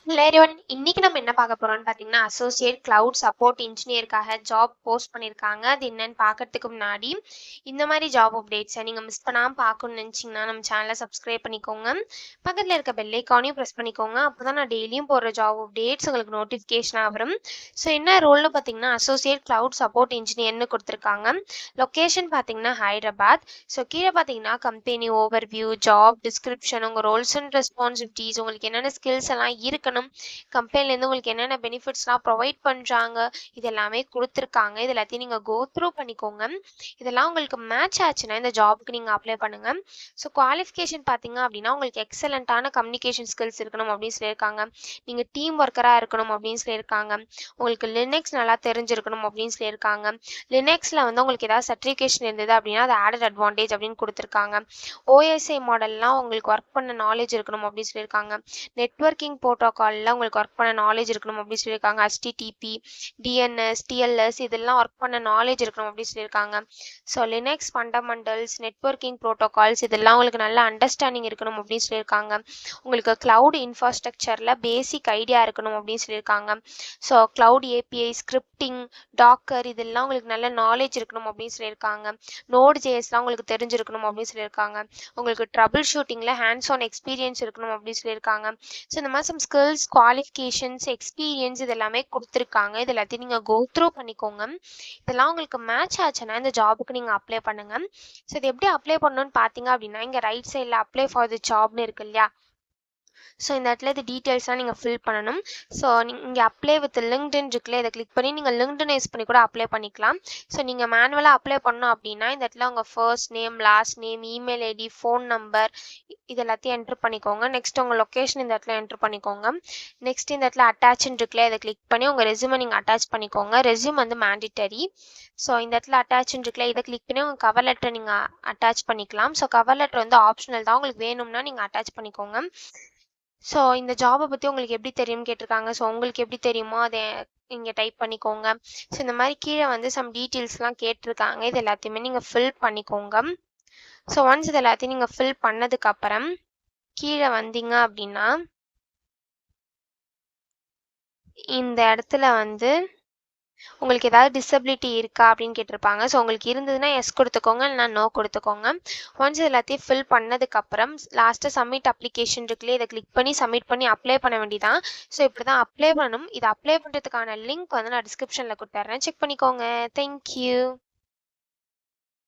Hello everyone, இன்னைக்கு நம்ம என்ன பார்க்க போறோம்னு பார்த்தீங்கன்னா அசோசியேட் கிளவுட் சப்போர்ட் இன்ஜினியருக்காக ஜாப் போஸ்ட் பண்ணியிருக்காங்க. அது என்னன்னு பார்க்கறதுக்கு முன்னாடி இந்த மாதிரி ஜாப் அப்டேட்ஸை நீங்கள் மிஸ் பண்ணாமல் பார்க்கணும்னு நினச்சிங்கன்னா நம்ம சேனலை சப்ஸ்கிரைப் பண்ணிக்கோங்க. பக்கத்தில் இருக்க பெல் ஐக்கானையும் ப்ரெஸ் பண்ணிக்கோங்க. அப்போ தான் நான் டெய்லியும் போடுற ஜாப் அப்டேட்ஸ் உங்களுக்கு நோட்டிஃபிகேஷனாக வரும். ஸோ என்ன ரோல்னு பார்த்தீங்கன்னா அசோசியேட் கிளவுட் சப்போர்ட் இன்ஜினியர்னு கொடுத்துருக்காங்க. லொக்கேஷன் பார்த்தீங்கன்னா ஹைதராபாத். ஸோ கீழே பார்த்தீங்கன்னா கம்பெனி ஓவர்வியூ, ஜாப் டிஸ்கிரிப்ஷன், உங்கள் ரோல்ஸ் அண்ட் ரெஸ்பான்சிபிலிட்டிஸ், உங்களுக்கு என்னென்ன ஸ்கில்ஸ் எல்லாம் இருக்கணும், கம்பெனிலேருந்து உங்களுக்கு என்னென்ன பெனிஃபிட்ஸ்லாம் ப்ரொவைட் பண்ணுறாங்க, இது எல்லாமே கொடுத்துருக்காங்க. இது எல்லாத்தையும் நீங்கள் கோ த்ரூ பண்ணிக்கோங்க. இதெல்லாம் உங்களுக்கு மேட்ச் ஆச்சுன்னா இந்த ஜாபுக்கு நீங்கள் அப்ளை பண்ணுங்கள். ஸோ குவாலிஃபிகேஷன் பார்த்தீங்க அப்படின்னா உங்களுக்கு எக்ஸலண்ட்டான கம்யூனிகேஷன் ஸ்கில்ஸ் இருக்கணும் அப்படின்னு சொல்லியிருக்காங்க. நீங்கள் டீம் ஒர்க்கராக இருக்கணும் அப்படின்னு சொல்லியிருக்காங்க. உங்களுக்கு லினக்ஸ் நல்லா தெரிஞ்சிருக்கணும் அப்படின்னு சொல்லியிருக்காங்க. லினக்ஸில் வந்து உங்களுக்கு ஏதாவது சர்டிஃபிகேஷன் இருந்தது அப்படின்னா அது ஆடட் அட்வான்டேஜ் அப்படின்னு கொடுத்துருக்காங்க. ஓஎஸ்ஐ மாடல்லாம் உங்களுக்கு ஒர்க் பண்ண நாலேஜ் இருக்கணும் அப்படின்னு சொல்லியிருக்காங்க. நெட்வொர்க்கிங் ப்ரோட்டோகாலில் உங்களுக்கு ஒர்க் பண்ண நாலேஜ் இருக்கணும் அப்படின்னு சொல்லியிருக்காங்க. HTTP, DNS, TLS இதெல்லாம் ஒர்க் பண்ண நாலேஜ் இருக்கணும் அப்படின்னு சொல்லியிருக்காங்க. So Linux fundamentals, networking protocols இதெல்லாம் உங்களுக்கு நல்ல அண்டர்ஸ்டாண்டிங் இருக்கணும் அப்படின்னு சொல்லியிருக்காங்க. உங்களுக்கு க்ளவுட் இன்ஃப்ராஸ்ட்ரக்சரில் பேசிக் ஐடியா இருக்கணும் அப்படின்னு சொல்லியிருக்காங்க. So cloud API, scripting, docker இதெல்லாம் உங்களுக்கு நல்ல நாலேஜ் இருக்கணும் அப்படின்னு சொல்லியிருக்காங்க. நோட் ஜேஎஸ்லாம் உங்களுக்கு தெரிஞ்சிருக்கணும் அப்படின்னு சொல்லியிருக்காங்க. உங்களுக்கு ட்ரபிள் ஷூட்டிங்கில் ஹேண்ட்ஸ் ஆன் எக்ஸ்பீரியன்ஸ் இருக்கணும் அப்படின்னு சொல்லியிருக்காங்க. ஸோ இந்த மாதிரி சம் ஸ்கில்ஸ், குவாலிஃபிகேஷன்ஸ், எக்ஸ்பீரியன்ஸ் இது எல்லாமே கொடுத்துருக்காங்க. இது எல்லாத்தையும் நீங்கள் கோ த்ரூ பண்ணிக்கோங்க. இதெல்லாம் உங்களுக்கு மேட்ச் ஆச்சுன்னா இந்த ஜாபுக்கு நீங்கள் அப்ளை பண்ணுங்கள். ஸோ இது எப்படி அப்ளை பண்ணணும்னு பார்த்தீங்க அப்படின்னா இங்கே ரைட் சைடில் அப்ளை ஃபார் தி ஜாப்னு இருக்கு இல்லையா, ஸோ இந்த இடத்துல இது டீட்டெயில்ஸ்லாம் நீங்கள் ஃபில் பண்ணணும். ஸோ இங்கே அப்ளை வித் லிங்க்டின் இருக்குல்ல, இதை கிளிக் பண்ணி நீங்கள் லிங்க்டின் யூஸ் பண்ணி கூட அப்ளை பண்ணிக்கலாம். ஸோ நீங்கள் மேனுவலாக அப்ளை பண்ணணும் அப்படின்னா இந்த இடத்துல உங்கள் first name, last name, email ID, phone number இது எல்லாத்தையும் என்ட்ரு பண்ணிக்கோங்க. நெக்ஸ்ட் உங்கள் லொக்கேஷன் இந்த இடத்துல என்ட்ரு பண்ணிக்கோங்க. நெக்ஸ்ட் இந்த இடத்துல அட்டாச்ன்னு இருக்குல்ல, இதை கிளிக் பண்ணி உங்கள் ரெஸ்யூமை நீங்கள் அட்டாச் பண்ணிக்கோங்க. ரெஸ்யூம் வந்து மேண்டிட்டரி. ஸோ இந்த இடத்துல அட்டாச்ன்னு இருக்குல்ல, இதை கிளிக் பண்ணி உங்கள் கவர் லெட்டரை நீங்கள் அட்டாச் பண்ணிக்கலாம். ஸோ கவர் லெட்டர் வந்து ஆப்ஷனல் தான், உங்களுக்கு வேணும்னா நீங்கள் அட்டாச் பண்ணிக்கோங்க. ஸோ இந்த ஜாபை பற்றி உங்களுக்கு எப்படி தெரியும்னு கேட்டிருக்காங்க. ஸோ உங்களுக்கு எப்படி தெரியுமோ அதை இங்கே டைப் பண்ணிக்கோங்க. ஸோ இந்த மாதிரி கீழே வந்து சம் டீட்டெயில்ஸ்லாம் கேட்டிருக்காங்க. இது எல்லாத்தையுமே நீங்கள் ஃபில் பண்ணிக்கோங்க. ஸோ ஒன்ஸ் இது எல்லாத்தையும் நீங்கள் ஃபில் பண்ணதுக்கப்புறம் கீழே வந்தீங்க அப்படின்னா இந்த இடத்துல வந்து உங்களுக்கு ஏதாவது டிசபிலிட்டி இருக்கா அப்படின்னு கேட்டிருப்பாங்க. ஸோ உங்களுக்கு இருந்ததுன்னா எஸ் கொடுத்துக்கோங்க, இல்லைனா நோ கொடுத்துக்கோங்க. ஒன்ஸ் எல்லாத்தையும் ஃபில் பண்ணதுக்கப்புறம் லாஸ்ட்டாக சப்மிட் அப்ளிகேஷன் இருக்குல்லையே, இதை கிளிக் பண்ணி சப்மிட் பண்ணி அப்ளை பண்ண வேண்டியதான். ஸோ இப்படி தான் அப்ளை பண்ணணும். இதை அப்ளை பண்ணுறதுக்கான லிங்க் வந்து நான் டிஸ்கிரிப்ஷனில் கொடுத்துட்றேன், செக் பண்ணிக்கோங்க. தேங்க்யூ.